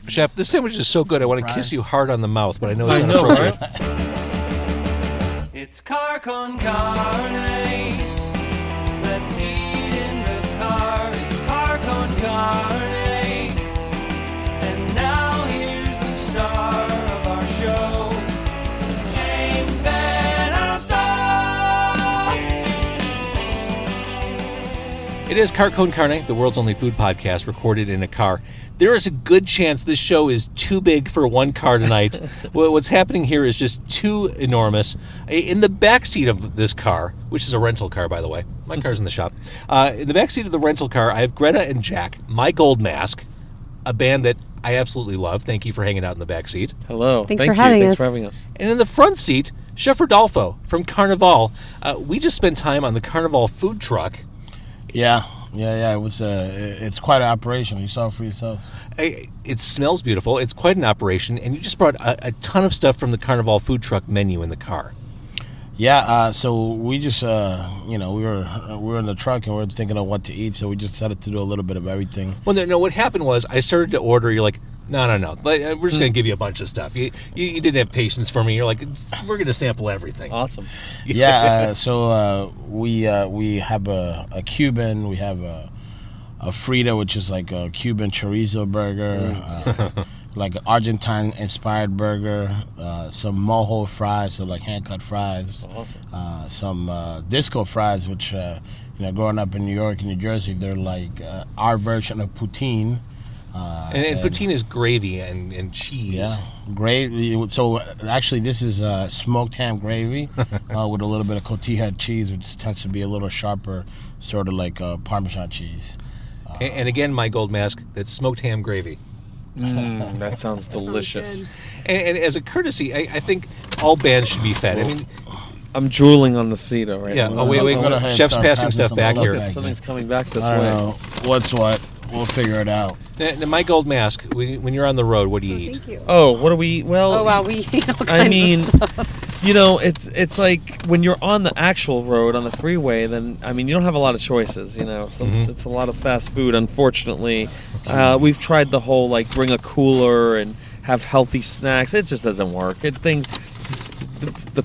Chef, this sandwich is so good. I want to kiss you hard on the mouth, but I know it's not appropriate. Right? It's car con carne. Let's eat in the car. It's car con carne. And now here's the star of our show, James Van Alstyne. It is Car Con Carne, the world's only food podcast recorded in a car. There is a good chance this show is too big for one car tonight. What's happening here is just too enormous. In the backseat of this car, which is a rental car, by the way. My car's in the shop. In the backseat of the rental car, I have Greta and Jack, My Gold Mask, a band that I absolutely love. Thank you for hanging out in the backseat. Hello. Thanks for having us. And in the front seat, Chef Rodolfo from Carnivale. We just spent time on the Carnivale Food Truck. Yeah. It was. It's quite an operation. You saw it for yourself. It smells beautiful. It's quite an operation, and you just brought a ton of stuff from the Carnivale Food Truck menu in the car. Yeah. So we just, we were in the truck and we were thinking of what to eat. So we just decided to do a little bit of everything. Well, no. What happened was I started to order. You're like, no. We're just going to give you a bunch of stuff. You didn't have patience for me. You're like, we're going to sample everything. Awesome. Yeah. So we have a Cuban. We have a Frita, which is like a Cuban chorizo burger, like an Argentine-inspired burger, some mojo fries, so like hand-cut fries. Awesome. Some disco fries, which, growing up in New York and New Jersey, they're like our version of poutine. And poutine is gravy and cheese. Yeah, gravy. So actually, this is smoked ham gravy with a little bit of cotija cheese, which tends to be a little sharper, sort of like Parmesan cheese. And again, My Gold Mask, that's smoked ham gravy. That sounds delicious. And as a courtesy, I think all bands should be fed. I mean, I'm drooling on the seat right yeah. now. Oh, wait. Chef's passing stuff back here. Something's coming back this I don't way. know what's what. We'll figure it out. Now, My Gold Mask, when you're on the road, what do you eat? Thank you. Oh, what do we? Well, Oh wow, we eat all kinds of stuff. It's like when you're on the actual road on the freeway, then you don't have a lot of choices. It's a lot of fast food. Unfortunately, we've tried the whole bring a cooler and have healthy snacks. It just doesn't work. The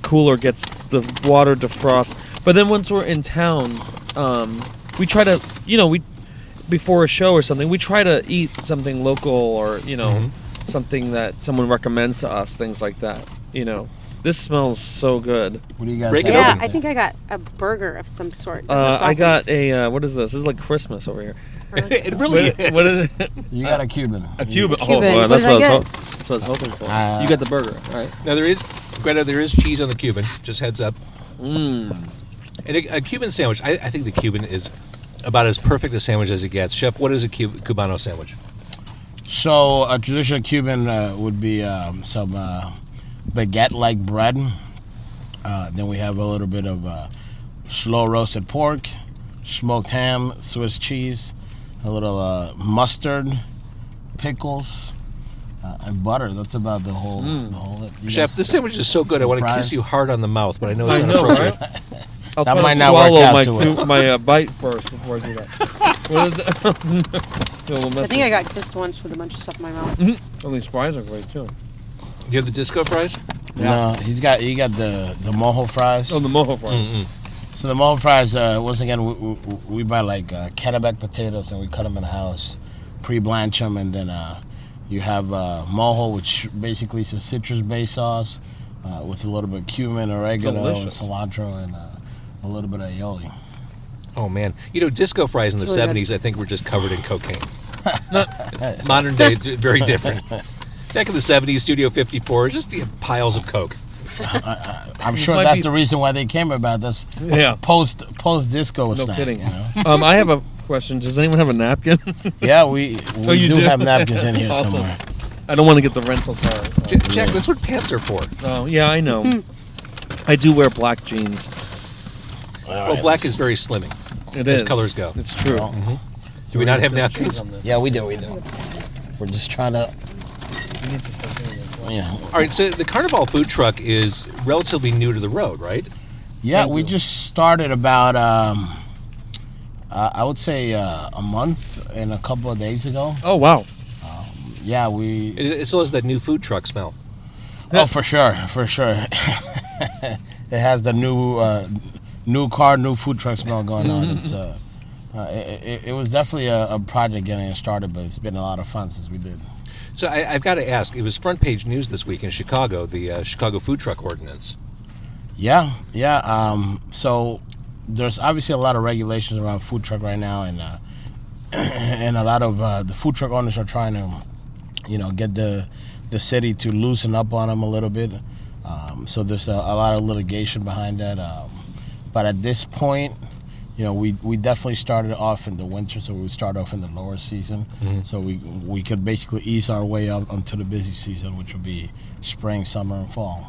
cooler gets the water defrost. But then once we're in town, we try to before a show or something, we try to eat something local or something that someone recommends to us, things like that. This smells so good. What do you guys Break it have? Yeah, open. I think I got a burger of some sort. This looks awesome. I got a what is this? This is like Christmas over here. It really is. What is it? You got a Cuban. A Cuban. Cuban. Oh, What that's did I what I was hoping for. You got the burger, right? Now there is cheese on the Cuban. Just heads up. And a Cuban sandwich. I think the Cuban is about as perfect a sandwich as it gets. Chef, what is a Cubano sandwich? So a traditional Cuban would be some baguette-like bread. Then we have a little bit of slow roasted pork, smoked ham, Swiss cheese, a little mustard, pickles, and butter. That's about the whole. Chef, this sandwich is so good. I want to kiss you hard on the mouth, but I know it's I not know, appropriate. right? I'll That try might to not work swallow out my too well. my bite first before I do that. What is it? I think I got kissed once with a bunch of stuff in my mouth. Oh, these fries are great too. You have the disco fries? No, he got the mojo fries. Oh, the mojo fries. So the mojo fries, once again, we buy Kennebec potatoes and we cut them in the house, pre-blanch them, and then you have mojo, which basically is a citrus-based sauce with a little bit of cumin, oregano, Delicious. and cilantro, and a little bit of aioli. Oh, man. Disco fries in the It's really 70s, I think, were just covered in cocaine. Modern day, very different. Back in the 70s, Studio 54, just piles of coke. I'm sure might that's be- the reason why they came about this Yeah. post-disco No snack. kidding. You know? I have a question. Does anyone have a napkin? Yeah, we you do do? have napkins in here Awesome. somewhere. I don't want to get the rental car. Jack, that's what pants are for. Oh, yeah, I know. I do wear black jeans. Well, black is very slimming. It As is. colors go. It's true. Do we not have napkins? Yeah, we do. We're just trying to. We need to start doing this. Yeah. All right, so the Carnivale Food Truck is relatively new to the road, right? Yeah, we just started about, I would say a month and a couple of days ago. Oh, wow. yeah, we. It still has that new food truck smell. Oh, for sure. It has the new car, new food truck smell going on. It's it was definitely a project getting it started, but it's been a lot of fun since we did. So I've got to ask, it was front page news this week in Chicago, the Chicago food truck ordinance. Yeah. So there's obviously a lot of regulations around food truck right now, and and a lot of the food truck owners are trying to, get the city to loosen up on them a little bit. So there's a lot of litigation behind that. But at this point, we definitely started off in the winter, so we would start off in the lower season. Mm-hmm. So we could basically ease our way up onto the busy season, which would be spring, summer, and fall.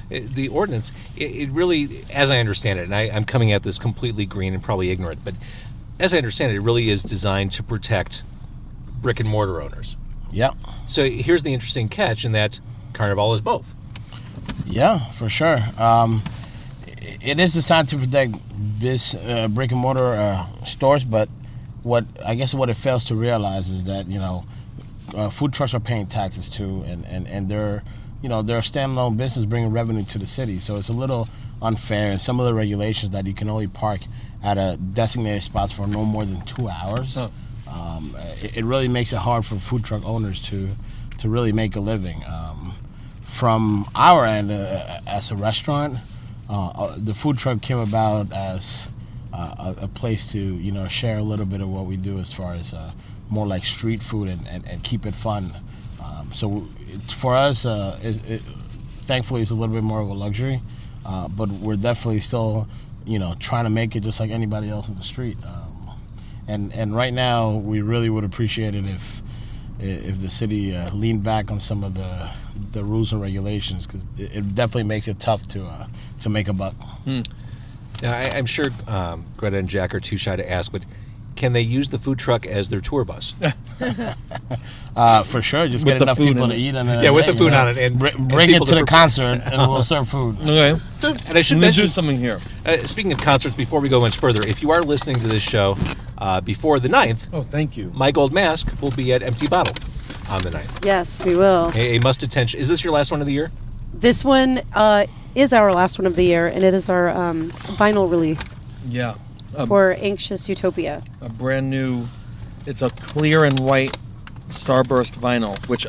The ordinance, it really, as I understand it, and I'm coming at this completely green and probably ignorant, but as I understand it, it really is designed to protect brick and mortar owners. Yeah. So here's the interesting catch in that Carnivale is both. Yeah, for sure. It is designed to protect brick and mortar stores, but what it fails to realize is that food trucks are paying taxes too, and they're they're a standalone business bringing revenue to the city. So it's a little unfair, and some of the regulations that you can only park at a designated spots for no more than 2 hours. Oh. It really makes it hard for food truck owners to really make a living. From our end, as a restaurant, the food truck came about as a place to share a little bit of what we do as far as more like street food and keep it fun. So for us, thankfully, it's a little bit more of a luxury, but we're definitely still trying to make it just like anybody else in the street. And right now, we really would appreciate it if the city leaned back on some of the rules and regulations, because it definitely makes it tough to make a buck. Now, I'm sure Greta and Jack are too shy to ask, but can they use the food truck as their tour bus? For sure, just get enough people to eat on it. Yeah, with the food on it, and bring it to the concert, and we'll serve food. Okay. And I should mention do something here. Speaking of concerts, before we go much further, if you are listening to this show before the 9th, Oh, thank you. My Gold Mask will be at Empty Bottle on the 9th. Yes, we will. A must attend. Is this your last one of the year? This one is our last one of the year, and it is our vinyl release Yeah. for Anxious Utopia. A brand new, it's a clear and white starburst vinyl, which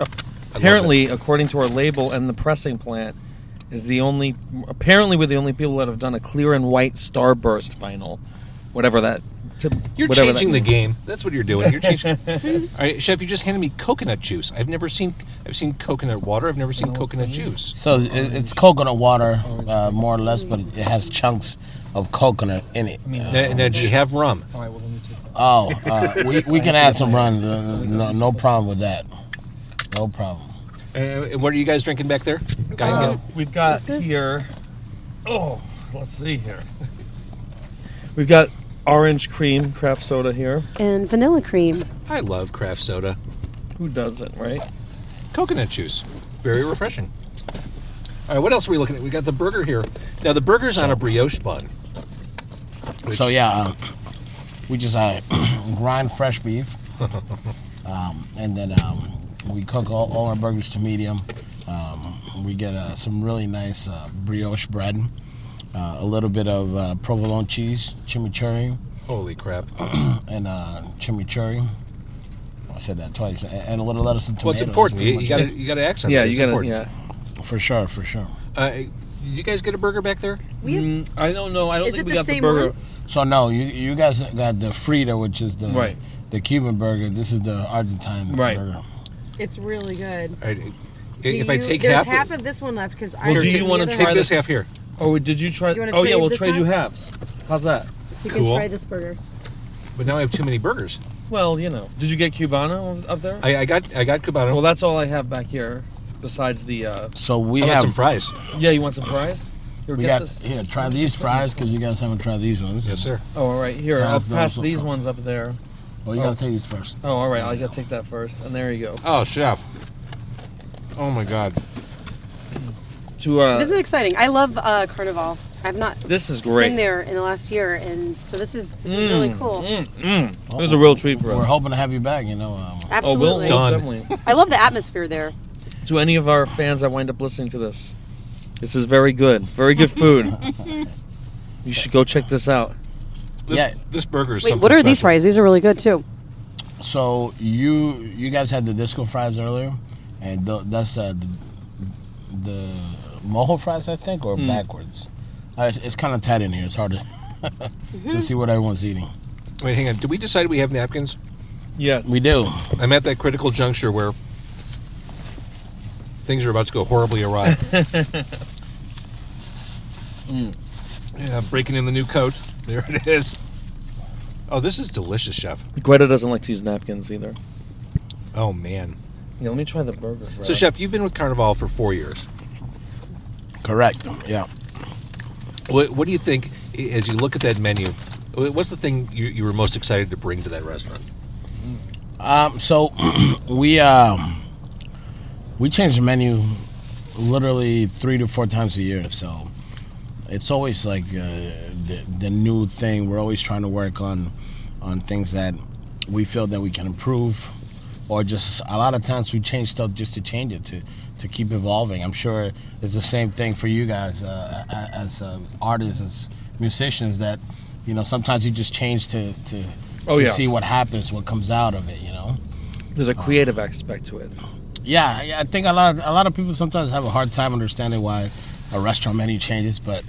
apparently, according to our label and the pressing plant, is apparently we're the only people that have done a clear and white starburst vinyl, whatever that. You're whatever changing that the means. game. That's what you're doing. You're changing. All right, Chef, you just handed me coconut juice. I've seen coconut water. I've never seen coconut juice. So it's coconut water, more or less, but it has chunks of coconut in it. Now, do you have rum? We can add some rum. No problem with that. No problem. What are you guys drinking back there? We've got here. Oh, let's see here. We've got orange cream craft soda here. And vanilla cream. I love craft soda. Who doesn't, right? Coconut juice. Very refreshing. All right, what else are we looking at? We got the burger here. Now, the burger's on a brioche bun. So, we just grind fresh beef. And then we cook all our burgers to medium. We get some really nice brioche bread. A little bit of provolone cheese, chimichurri. Holy crap. And chimichurri. I said that twice. And a little lettuce and tomatoes. Well, it's important. You got to accent Yeah, that. you got to. Yeah. For sure. You guys get a burger back there? I don't know. I don't Is think it we the got the same burger. one? So no, you guys got the Frita, which is the Cuban burger. This is the Argentine burger. It's really good. All right. If I take there's half of this one left because Well, do you want to take try this half here. Oh, did you try? Do you wanna Oh yeah, trade we'll this trade you half? halves. How's that? So you Cool. can try this burger. But now I have too many burgers. Well, did you get Cubano up there? I got Cubano. Well, that's all I have back here. Besides the. So we I have want some fries. Yeah, you want some fries? Here, We get got this. here. Try these fries because you guys haven't tried these ones. Yes, sir. Oh, all right. Here, Pass I'll those pass up these front. ones up there. Well, you gotta take these first. Oh, all right. I gotta take that first, and there you go. Oh, chef. Oh my God. To This is exciting. I love Carnivale. I've not this is great. been there in the last year, and so this is really cool. It was a real treat for We're us. hoping to have you back. Absolutely. Done. Definitely. I love the atmosphere there. To any of our fans that wind up listening to this, this is very good. Very good food. You should go check this out. This burger is Wait, something what are these special. fries? These are really good too. So you guys had the disco fries earlier, and that's the mojo fries, I think, or backwards. It's kind of tight in here. It's hard to see what everyone's eating. Wait, hang on. Did we decide we have napkins? Yes. We do. I'm at that critical juncture where things are about to go horribly awry. Yeah, breaking in the new coat. There it is. Oh, this is delicious, Chef. Greta doesn't like to use napkins either. Oh, man. Yeah, let me try the burger. So, Chef, you've been with Carnivale for 4 years. Correct. Yeah. What do you think, as you look at that menu, what's the thing you were most excited to bring to that restaurant? So we change the menu literally 3 to 4 times a year. So it's always like the new thing. We're always trying to work on things that we feel that we can improve, or just a lot of times we change stuff just to change it to keep evolving. I'm sure it's the same thing for you guys as artists, as musicians, that sometimes you just change to see what happens, what comes out of it. There's a creative aspect to it. Yeah, I think a lot of people sometimes have a hard time understanding why a restaurant menu changes, but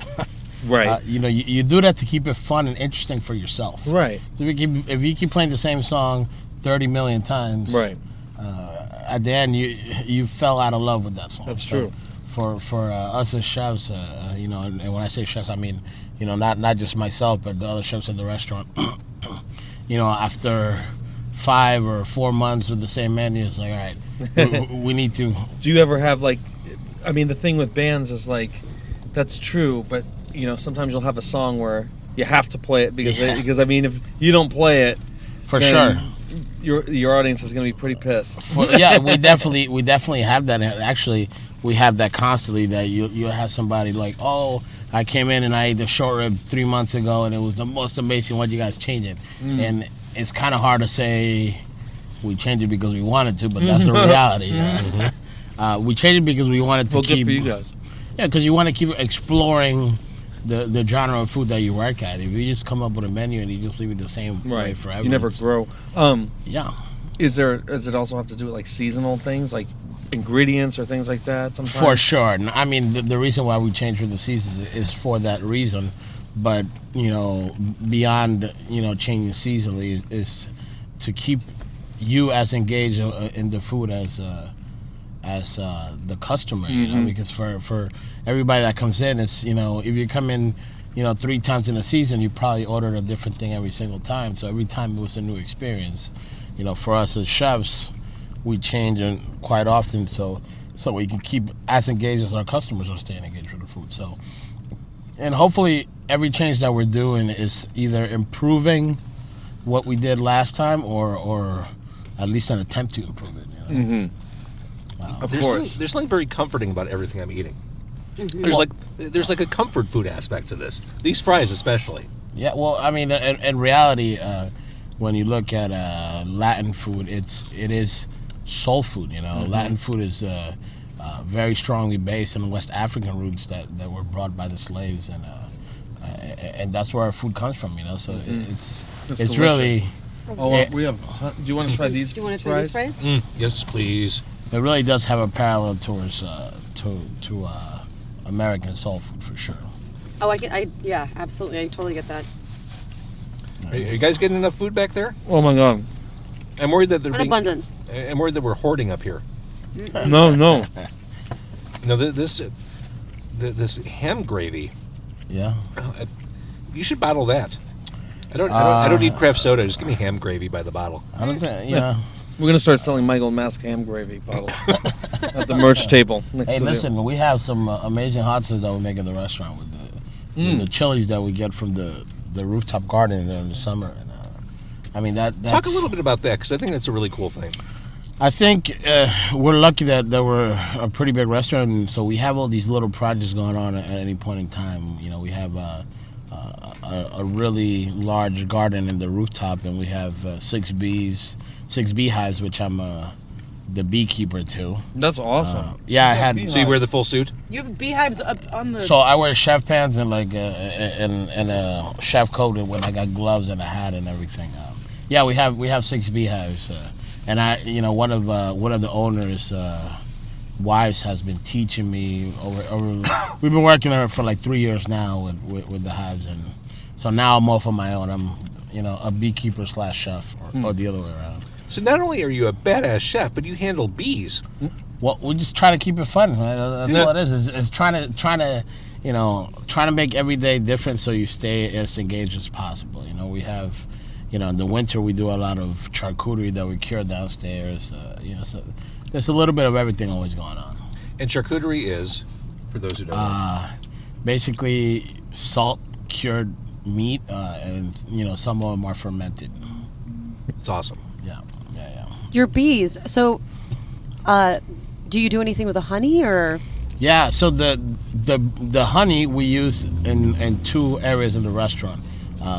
Right. You do that to keep it fun and interesting for yourself. Right. If you keep playing the same song 30 million times, Right. At the end you fell out of love with that song. That's So true. For us as chefs, and when I say chefs, I mean not just myself, but the other chefs in the restaurant. After 5 or 4 months with the same menu, it's like, all right, we need to. Do you ever have the thing with bands is that's true, but sometimes you'll have a song where you have to play it because if you don't play it, For then sure. your audience is going to be pretty pissed. We definitely have that. Actually, we have that constantly. That you have somebody like, oh, I came in and I ate the short rib 3 months ago, and it was the most amazing. Why'd you guys change it? And it's kind of hard to say we changed it because we wanted to, but that's the reality. We changed it because we wanted to Well, keep. good for you guys. Yeah, because you want to keep exploring the genre of food that you work at. If you just come up with a menu and you just leave it the same way forever, You never grow. Yeah. Does it also have to do with seasonal things, like ingredients or things like that? Sometimes? For sure. I mean, the reason why we change for the seasons is for that reason. But beyond changing seasonally is to keep you as engaged in the food as the customer. Because for everybody that comes in, it's if you come in 3 times in a season, you probably ordered a different thing every single time. So every time it was a new experience. For us as chefs, we change it quite often so we can keep as engaged as our customers are staying engaged with the food. So, and hopefully every change that we're doing is either improving what we did last time or at least an attempt to improve it. Of course. There's something very comforting about everything I'm eating. There's like a comfort food aspect to this. These fries especially. Yeah, well, I mean, in reality, when you look at Latin food, it is soul food. Latin food is very strongly based on West African roots that were brought by the slaves, and that's where our food comes from. So it's delicious. really. We have. Do you want to try these? Do you want to try these fries? Yes, please. It really does have a parallel towards to American soul food for sure. Oh, yeah, absolutely. I totally get that. Are you guys getting enough food back there? Oh my god! I'm worried that An abundance. I'm worried that we're hoarding up here. No. No, this ham gravy. Yeah. You should bottle that. I don't need craft soda. Just give me ham gravy by the bottle. I don't think. We're gonna start selling Michael Mask ham gravy bottles at the merch table next Hey, to listen, we have some amazing hot sauce that we make in the restaurant with the chilies that we get from the rooftop garden in the summer. And I mean that's Talk a little bit about that because I think that's a really cool thing. I think we're lucky that we're a pretty big restaurant, and so we have all these little projects going on at any point in time. We have a really large garden in the rooftop, and we have 6 beehives, which I'm the beekeeper to. That's awesome. Yeah, I had. So you wear the full suit? You have beehives up on the. So I wear chef pants and like and a chef coat when I got gloves and a hat and everything. Yeah, we have 6 beehives, and one of the owners' wives has been teaching me over. We've been working on it for like 3 years now with the hives, and so now I'm off on my own. I'm a beekeeper / chef, or the other way around. So not only are you a badass chef, but you handle bees. Well, we just try to keep it fun. That's all it is. It's trying to make every day different so you stay as engaged as possible. We have, in the winter we do a lot of charcuterie that we cure downstairs. So there's a little bit of everything always going on. And charcuterie is, for those who don't know, basically salt cured meat, and some of them are fermented. it's awesome. Yeah. Your bees. So, do you do anything with the honey or? Yeah, so the honey we use in 2 areas in the restaurant.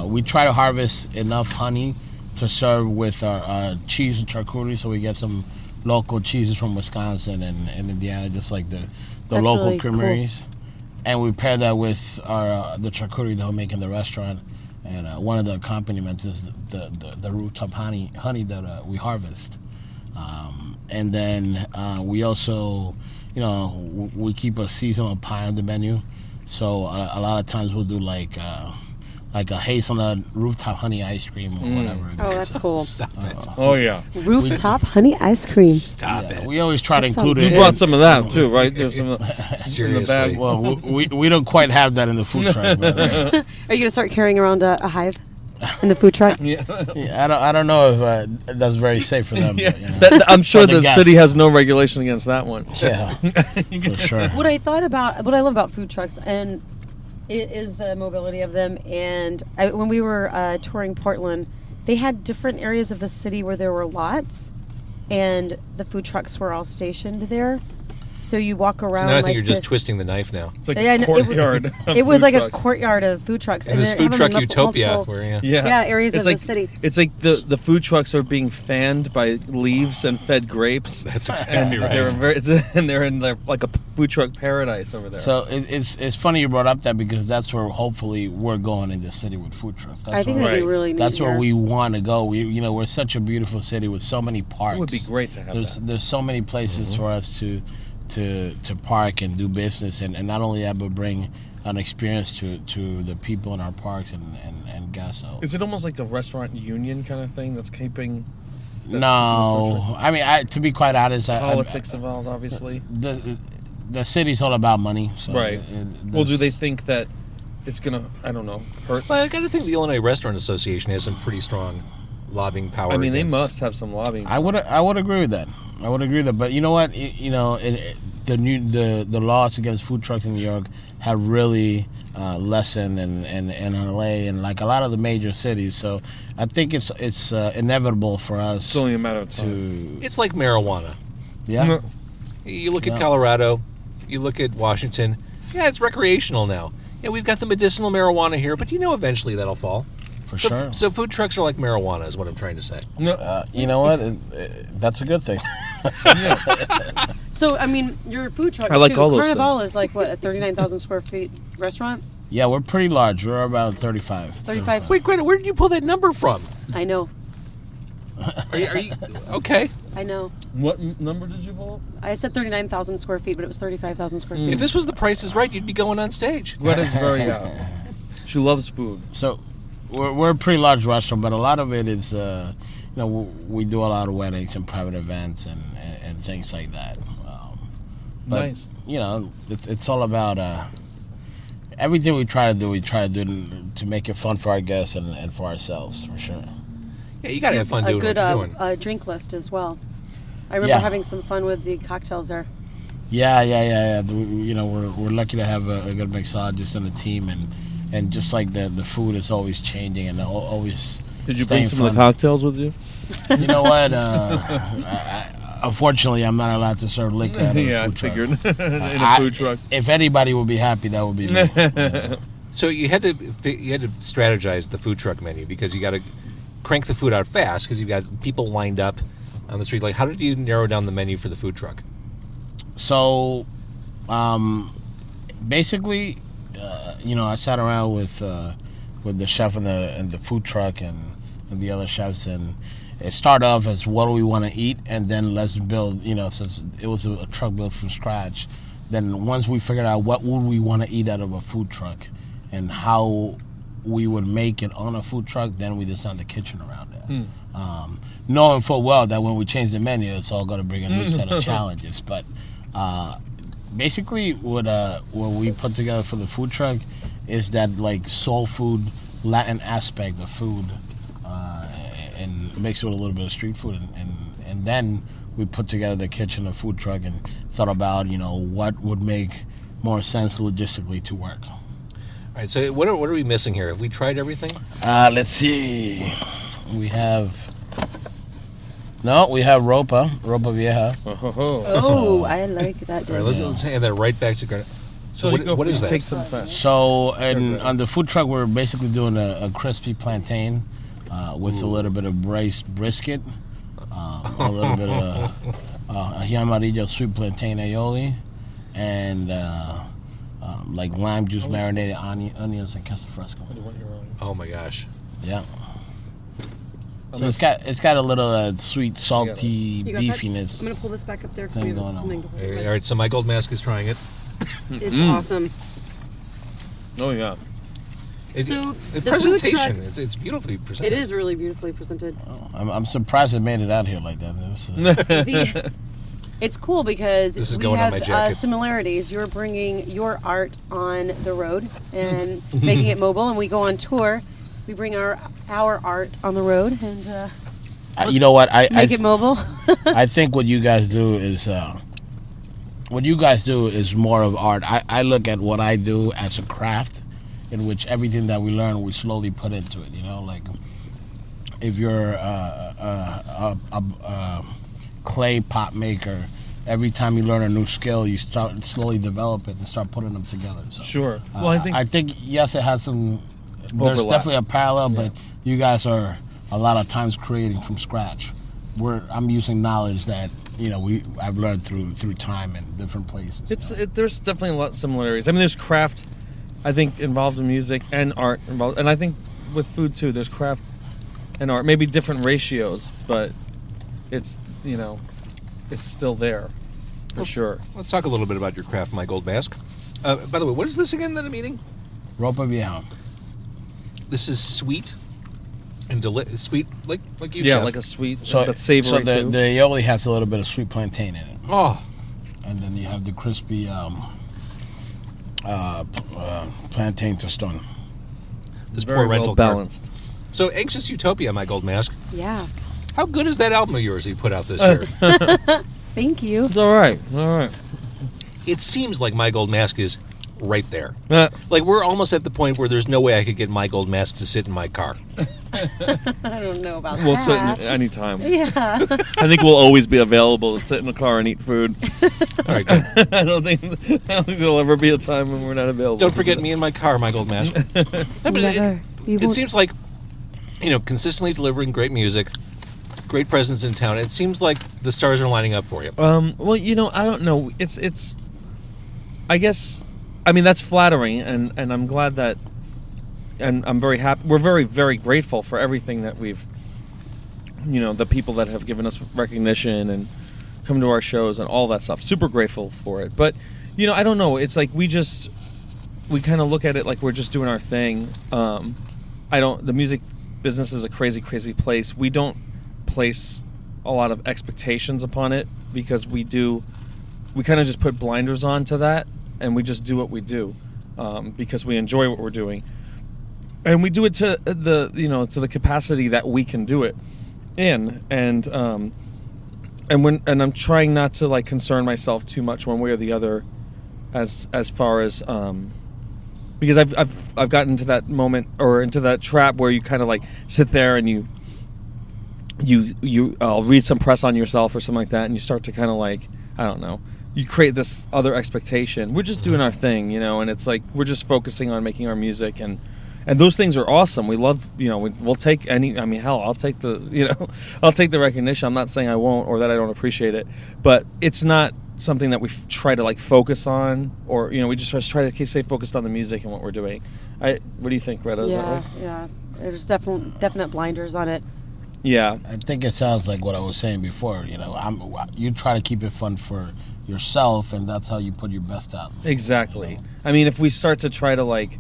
We try to harvest enough honey to serve with our cheese and charcuterie, so we get some local cheeses from Wisconsin and Indiana, just like the That's local really creameries. Cool. And we pair that with our the charcuterie that we make in the restaurant. And one of the accompaniments is the rooftop honey that we harvest. And then we also, we keep a seasonal pie on the menu. So a lot of times we'll do like a hazelnut rooftop honey ice cream or whatever. Oh, that's cool. Stop it. Oh yeah. Rooftop honey ice cream. Stop it. We always try to include You it. brought some of that too, right? There's some in the Seriously. bag. Well, we don't quite have that in the food truck. But, Are you gonna start carrying around a hive in the food truck? yeah, I don't know if that's very safe for them. Yeah. But, I'm sure For the the guests. city has no regulation against that one. yeah, for sure. What I love about food trucks and it is the mobility of them. And when we were touring Portland, they had different areas of the city where there were lots, and the food trucks were all stationed there. So you walk around. So now I think like you're just this. twisting the knife now. It's like Yeah, a no, courtyard. of It was food like trucks. a courtyard of food trucks. And this they food have them truck in utopia, multiple- where Yeah, areas it's of like, the city. It's like the food trucks are being fanned by leaves and fed grapes. That's And exactly right. they're in like a food truck paradise over there. So it's funny you brought up that, because that's where hopefully we're going in the city with food trucks. That's I think where, that'd be Right. really neat. that's where here. we want to go. We're such a beautiful city with so many parks. it would be great to have that. There's so many places for us to park and do business, and not only that, but bring an experience to the people in our parks and guests. So Is it almost like the restaurant union kind of thing that's keeping? no, I mean, to be quite honest, Politics involved, obviously. the city's all about money. So Right. Well, do they think that it's gonna? I don't know. Hurt. Well, I got to think the Illinois Restaurant Association has some pretty strong lobbying power. I mean, they against- must have some lobbying. I would agree with that. But you know what? The laws against food trucks in New York have really lessened in LA and like a lot of the major cities. So I think it's inevitable for us It's only a matter of time. to It's like marijuana. yeah. You look at Yeah. Colorado, you look at Washington. Yeah, it's recreational now. Yeah, we've got the medicinal marijuana here, but eventually that'll fall. For sure. So food trucks are like marijuana, is what I'm trying to say. No, You know what? That's a good thing. So I mean, your food truck. I like too. all those Carnivale is like what, a 39,000 square feet restaurant? Yeah, we're pretty large. We're about 35. 35. Wait, Greta, where did you pull that number from? I know. Are you okay? I know. what number did you pull up? I said 39,000 square feet, but it was 35,000 square feet. If this was The Price is Right, you'd be going on stage. Greta's very. She loves food. So we're a pretty large restaurant, but a lot of it is, we do a lot of weddings and private events and things like that. But, Nice. It's all about everything we try to do to make it fun for our guests and for ourselves, for sure. Yeah, you got to have fun a doing good what you're doing. drink list as well. I remember Yeah. having some fun with the cocktails there. Yeah. We're lucky to have a good mixologist on the team, and just like the food is always changing and always. Did you staying bring some of fun. the cocktails with you? You know what? Unfortunately, I'm not allowed to serve liquor at a Yeah, I food truck. figured. In a food truck. If anybody would be happy, that would be me. So you had to strategize the food truck menu because you got to crank the food out fast because you've got people lined up on the street. Like, how did you narrow down the menu for the food truck? So, basically, I sat around with the chef and the food truck and the other chefs, and it started off as what do we want to eat, and then let's build. Since it was a truck built from scratch, then once we figured out what would we want to eat out of a food truck, and how we would make it on a food truck, then we designed the kitchen around it. Knowing full well that when we change the menu, it's all going to bring a new set of challenges. But basically, what we put together for the food truck is that like soul food, Latin aspect of food, and mix it with a little bit of street food, and then we put together the kitchen and food truck and thought about what would make more sense logistically to work. All right. So what are we missing here? Have we tried everything? Let's see. We have Ropa Vieja. Oh, I like that. All right, let's hand that right back to Garnet. So what is that? Take some fast. So on the food truck, we're basically doing a crispy plantain with a little bit of braised brisket, a little bit of ají amarillo sweet plantain aioli, and like lime juice marinated onions and queso fresco. Oh my gosh! Yeah. So it's got a little sweet, salty beefiness. I'm gonna pull this back up there because Thing we have going on. something to hold. All right. So my gold mask is trying it. It's awesome. Oh yeah. So the the food presentation, truck- it's beautifully presented. It is really beautifully presented. I'm surprised it made it out here like that. It's cool because This is we going on have my jacket. similarities. You're bringing your art on the road and making it mobile, and we go on tour. We bring our art on the road and You know what? make it mobile. I think what you guys do is more of art. I look at what I do as a craft, in which everything that we learn, we slowly put into it. Like if you're a clay pot maker, every time you learn a new skill, you start slowly develop it and start putting them together. So, Sure. Well, I think yes, it has some. There's Overlap. definitely a parallel, but you guys are a lot of times creating from scratch. I'm using knowledge that I've learned through time and different places. There's definitely a lot of similarities. I mean, there's craft, I think, involved in music and art involved, and I think with food too. There's craft and art, maybe different ratios, but it's it's still there for sure. Let's talk a little bit about your craft, my gold mask. By the way, what is this again that I'm eating? Ropa Vieja. This is sweet and sweet, like you, Yeah, chef. like a sweet, So that's savory So the too. aioli has a little bit of sweet plantain in it, Oh, and then you have the crispy plantain tostone. this Very poor well rental car. balanced. So Anxious Utopia, my gold mask. Yeah. How good is that album of yours you put out this year? Thank you. It's all right. All right. It seems like my gold mask is right there. Uh, Like we're almost at the point where there's no way I could get my gold mask to sit in my car. I don't know about we'll that. sit anytime. Yeah. I think we'll always be available to sit in the car and eat food. All right, good. I don't think there'll ever be a time when we're not available. Don't to forget do me in my car, my gold mask. I mean, Never. You it won't- seems like, consistently delivering great music, great presence in town. It seems like the stars are lining up for you. that. Well, I don't know. It's. I guess. I mean, that's flattering, and I'm glad that. And I'm very happy. We're very, very grateful for everything that we've. The people that have given us recognition and come to our shows and all that stuff. Super grateful for it. But, I don't know. It's like we kind of look at it like we're just doing our thing. The music business is a crazy, crazy place. We don't place a lot of expectations upon it because we kind of just put blinders on to that and we just do what we do because we enjoy what we're doing. And we do it to the capacity that we can do it in. And I'm trying not to like concern myself too much one way or the other as far as because I've gotten into that moment or into that trap where you kind of like sit there and you read some press on yourself or something like that and you start to kind of like, I don't know, you create this other expectation. We're just doing our thing, and it's like we're just focusing on making our music, and those things are awesome. We love, we'll take hell, I'll take I'll take the recognition. I'm not saying I won't or that I don't appreciate it, but it's not something that we try to like focus on, or we just try to stay focused on the music and what we're doing. What do you think, Greta? Is that right? Yeah. There's definite blinders on it. Yeah, I think it sounds like what I was saying before. You try to keep it fun for yourself, and that's how you put your best out. exactly. I mean, if we start to try to like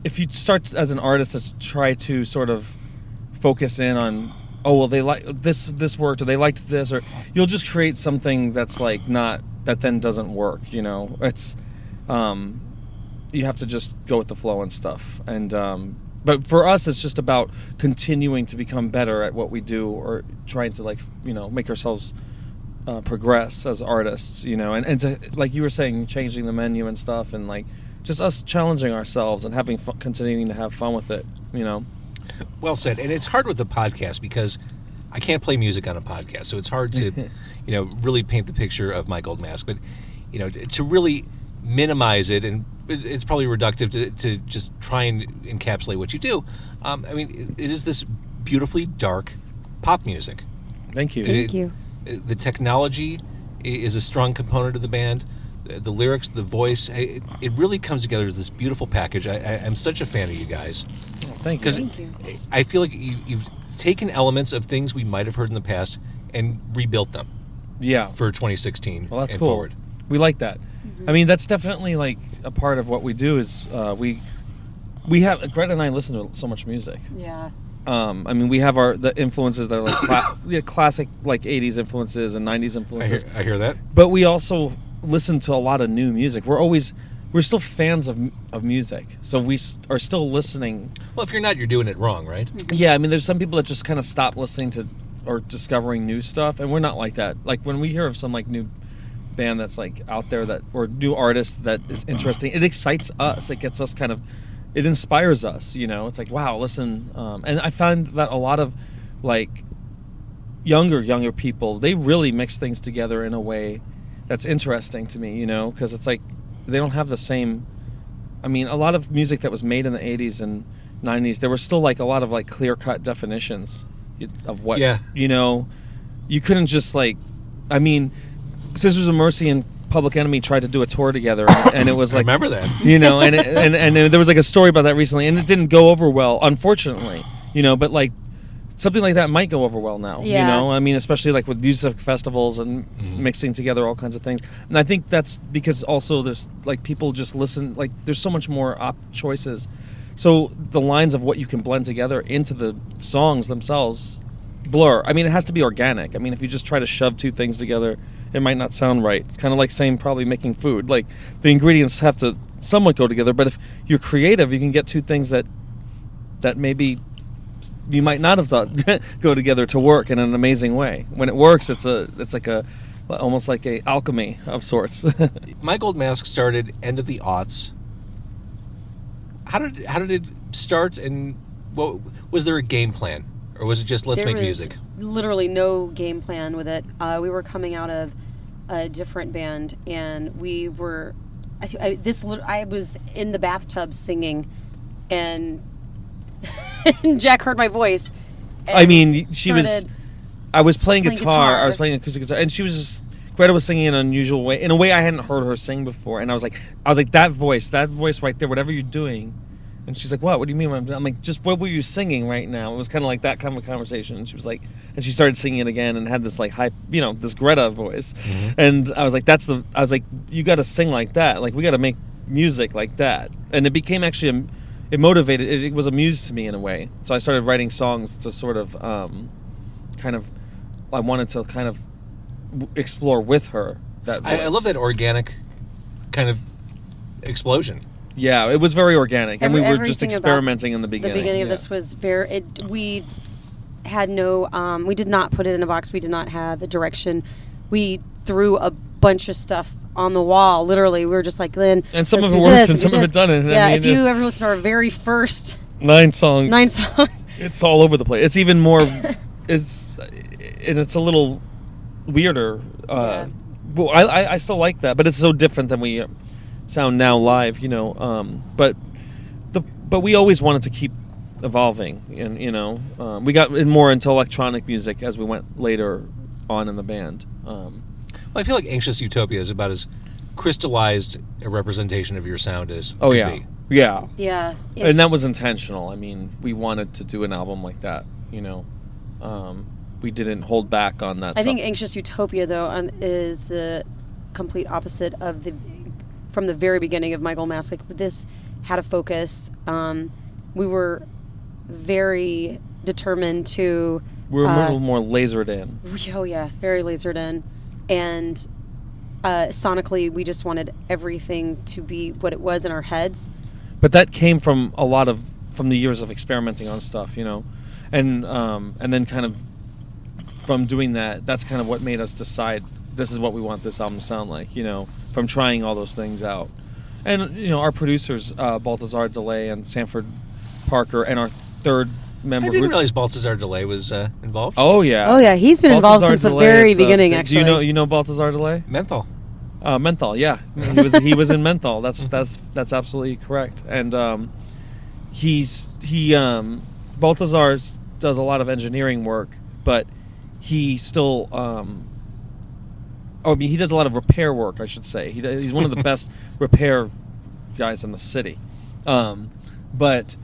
if you start as an artist to try to sort of focus in on, oh well, they like this worked, or they liked this, or you'll just create something that's like not, that then doesn't work. It's you have to just go with the flow and stuff. And but for us, it's just about continuing to become better at what we do, or trying to make ourselves progress as artists. And to, like you were saying, changing the menu and stuff, and like just us challenging ourselves and having fun, continuing to have fun with it. Well said. And it's hard with the podcast because I can't play music on a podcast, so it's hard to, really paint the picture of My Gold Mask. But, to really minimize it, and it's probably reductive to just try and encapsulate what you do. It is this beautifully dark pop music. Thank you. Thank you. The technology is a strong component of the band. The lyrics, the voice, it really comes together as this beautiful package. I'm such a fan of you guys. Oh, thank you. Thank you. I feel like you've taken elements of things we might have heard in the past and rebuilt them. Yeah. For 2016. Well, that's and cool. Forward. We like that. I mean, that's definitely like a part of what we do. Is we have Greta and I listen to so much music. Yeah. We have the influences that are like classic like 80s influences and 90s influences. I hear that. But we also listen to a lot of new music. We're still fans of music, so we are still listening. Well, if you're not, you're doing it wrong, right? Yeah, there's some people that just kind of stop listening to or discovering new stuff, and we're not like that. Like when we hear of some like new band that's like out there, that or new artist that is interesting, it excites us. It gets us it inspires us. It's like, wow, listen. And I find that a lot of like younger people, they really mix things together in a way that's interesting to me, because it's like they don't have the same. A lot of music that was made in the 80s and 90s, there were still like a lot of like clear-cut definitions of what, you couldn't just like, Sisters of Mercy and Public Enemy tried to do a tour together, and it was like, I remember that. And there was like a story about that recently, and it didn't go over well, unfortunately, but like something like that might go over well now. Yeah. Especially like with music festivals and mixing together all kinds of things. And I think that's because also there's like people just listen, like there's so much more choices. So the lines of what you can blend together into the songs themselves blur. It has to be organic. If you just try to shove two things together, it might not sound right. It's kind of like saying probably making food. Like the ingredients have to somewhat go together, but if you're creative, you can get two things that maybe you might not have thought go together to work in an amazing way. When it works, it's like almost like a alchemy of sorts. My Gold Mask started end of the aughts. How did it start, and was there a game plan, or was it just let's make music? Literally no game plan with it. We were coming out of a different band, and we were. I was in the bathtub singing, and Jack heard my voice. I was playing guitar. I was playing acoustic guitar, and she was just. Greta was singing in an unusual way, in a way I hadn't heard her sing before, and I was like, that voice right there, whatever you're doing. And she's like, what do you mean? I'm like, just what were you singing right now? It was kind of like that kind of conversation. And she was like, and she started singing it again and had this like high, this Greta voice. Mm-hmm. And I was like, you got to sing like that. Like, we got to make music like that. And it became actually, it motivated, it was a muse to me in a way. So I started writing songs to sort of, I wanted to kind of explore with her that voice. I love that organic kind of explosion. Yeah, it was very organic, and we were just experimenting in the beginning. The beginning of this was we had no, we did not put it in a box. We did not have a direction. We threw a bunch of stuff on the wall. Literally, we were just like, Lynn. And some of it worked, and some of it didn't. Yeah, if you ever listen to our very first 9 songs, it's all over the place. It's even more. It's a little weirder. Well, I still like that, but it's so different than we sound now live, you know. But we always wanted to keep evolving, and you know, we got more into electronic music as we went later on in the band. Well, I feel like Anxious Utopia is about as crystallized a representation of your sound as Oh could yeah, be. yeah, Yeah. and that was intentional. I mean, we wanted to do an album like that, you know. We didn't hold back on that. I think Anxious Utopia, though, is the complete opposite of from the very beginning of My Gold Mask. Like, this had a focus. We were very determined to... We're a little more lasered in. Oh, yeah, very lasered in. And sonically, we just wanted everything to be what it was in our heads. But that came from from the years of experimenting on stuff, you know. And then kind of from doing that, that's kind of what made us decide this is what we want this album to sound like, you know, from trying all those things out. And, you know, our producers, Baltazar DeLay and Sanford Parker, and our third member... I didn't realize Baltazar DeLay was involved. Oh, yeah. Oh, yeah, he's been involved Baltazar since the DeLay very is, beginning, actually. Do you know Baltazar DeLay? Menthol. Menthol, yeah. He was in Menthol. That's absolutely correct. And Baltazar does a lot of engineering work, but he still he does a lot of repair work, I should say. He's one of the best repair guys in the city. But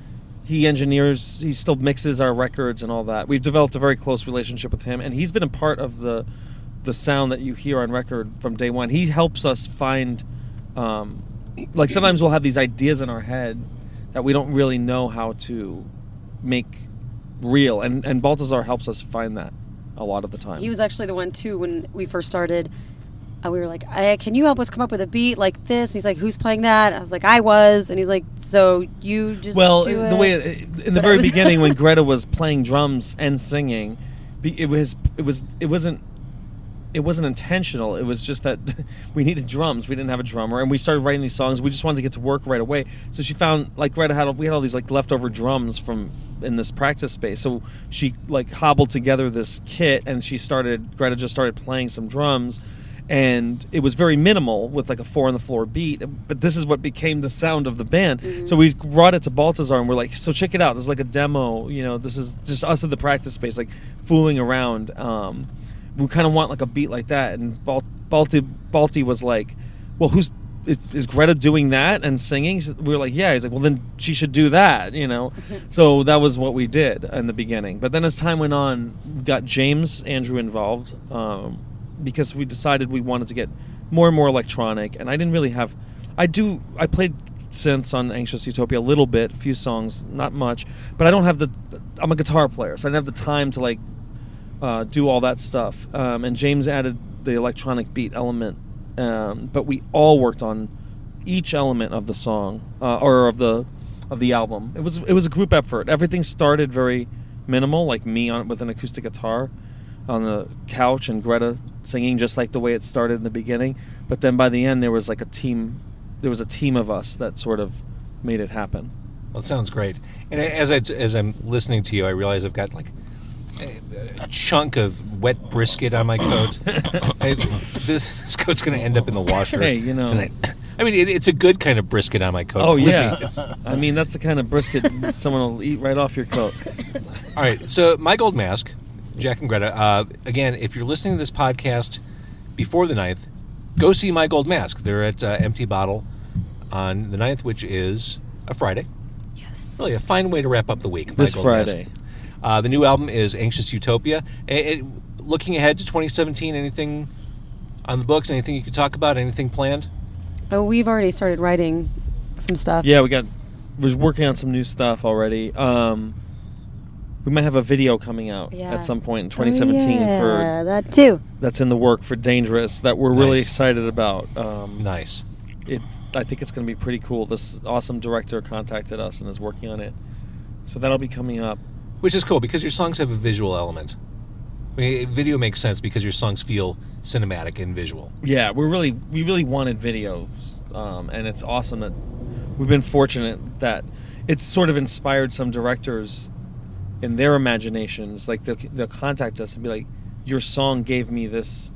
he still mixes our records and all that. We've developed a very close relationship with him, and he's been a part of the sound that you hear on record from day one. He helps us find, like, sometimes we'll have these ideas in our head that we don't really know how to make real, and Baltazar helps us find that a lot of the time. He was actually the one, too, when we first started. We were like, can you help us come up with a beat like this? And he's like, who's playing that? I was like, I was. And he's like, so you just do the it? way in the very beginning when Greta was playing drums and singing, it wasn't intentional. It was just that we needed drums. We didn't have a drummer, and we started writing these songs. We just wanted to get to work right away. So she found, like, we had all these like leftover drums from in this practice space. So she like hobbled together this kit, and Greta just started playing some drums, and it was very minimal with like a 4 on the floor beat. But this is what became the sound of the band. Mm-hmm. So we brought it to Baltazar, and we're like, so check it out. This is like a demo. You know, this is just us in the practice space, like fooling around. We kind of want like a beat like that, and Balti was like, well, is Greta doing that and singing? We were like, yeah. He's like, well, then she should do that, you know. So that was what we did in the beginning. But then as time went on, we got James Andrew involved, because we decided we wanted to get more and more electronic, and I didn't really have I played synths on Anxious Utopia a little bit, a few songs, not much, but I don't have I'm a guitar player, so I didn't have the time to like do all that stuff, and James added the electronic beat element, but we all worked on each element of the song or of the album. It was a group effort. Everything started very minimal, like me with an acoustic guitar on the couch and Greta singing just like the way it started in the beginning, but then by the end there was a team of us that sort of made it happen. Well, it sounds great. And as I'm listening to you, I realize I've got like a chunk of wet brisket on my coat. This coat's going to end up in the washer tonight. I mean, it's a good kind of brisket on my coat. Oh, yeah. I mean, that's the kind of brisket someone will eat right off your coat. All right. So, My Gold Mask, Jack and Greta. Again, if you're listening to this podcast before the 9th, go see My Gold Mask. They're at Empty Bottle on the 9th, which is a Friday. Yes. Really a fine way to wrap up the week. This Friday. The new album is Anxious Utopia. Looking ahead to 2017, anything on the books? Anything you could talk about? Anything planned? Oh, we've already started writing some stuff. Yeah, we're working on some new stuff already. We might have a video coming out at some point in 2017 for that too. That's in the work for Dangerous that we're really excited about. Nice. I think it's going to be pretty cool. This awesome director contacted us and is working on it, so that'll be coming up. Which is cool because your songs have a visual element. I mean, video makes sense because your songs feel cinematic and visual. Yeah, we really wanted videos, and it's awesome that we've been fortunate that it's sort of inspired some directors in their imaginations. Like they'll contact us and be like, "Your song gave me this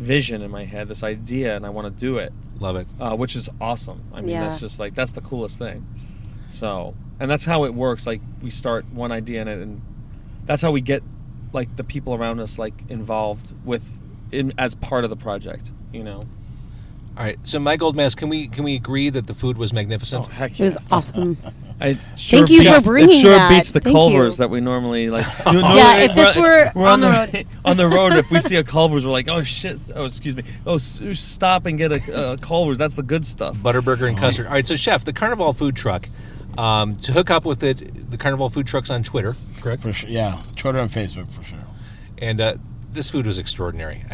vision in my head, this idea, and I want to do it, Love it. which is awesome. I mean, Yeah. that's just like, that's the coolest thing. So, and that's how it works. Like, we start one idea in it, and that's how we get like the people around us like involved as part of the project. You know. All right. So, my gold mask. Can we agree that the food was magnificent? Oh heck It yeah! was awesome. Thank you for bringing It sure that. beats the Thank Culvers you. that we normally like. Yeah, if this were on the road. on the road, if we see a Culvers, we're like, oh shit! Oh, excuse me. Oh, stop and get a Culvers. That's the good stuff. Butterburger and custard. All right. So, Chef, the Carnivale Food Truck. To hook up with it, the Carnivale Food Truck's on Twitter, correct? For sure, yeah. Twitter and Facebook for sure. And this food was extraordinary.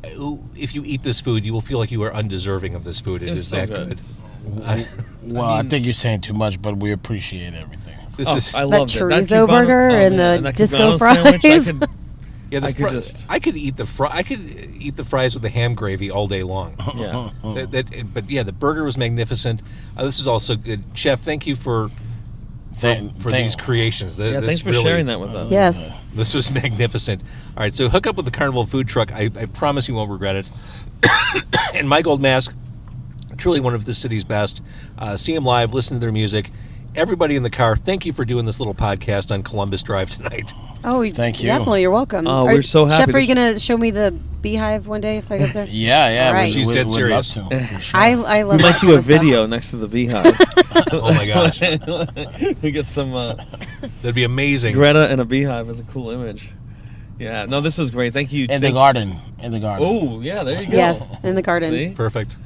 If you eat this food, you will feel like you are undeserving of this food. It It's is so that good. Well, I think you're saying too much, but we appreciate everything. This is I loved it. chorizo burger and the that disco Cubano fries. sandwich, yeah. I could just- I could eat the fries with the ham gravy all day long. yeah. But yeah, the burger was magnificent. This is also good, Chef. Thank you for these creations. Yeah, This thanks for really- sharing that with us. Yes. This was magnificent. All right, so hook up with the Carnivale Food Truck. I promise you won't regret it. And my gold mask, truly one of the city's best. See them live, listen to their music. Everybody in the car, thank you for doing this little podcast on Columbus Drive tonight. Oh, Thank you. Definitely, you're welcome. We're so happy Chef, are to- you going to show me the beehive one day if I get there? Yeah. All right. She's dead we'd serious. love to, for sure. I love We might that do kind a of stuff. video next to the beehive. Oh my gosh, We get some that'd be amazing. Greta and a beehive as a cool image. Yeah, no, this was great. Thank you. In the garden. In the garden. Oh, yeah, there you go. Yes, in the garden. See? Perfect.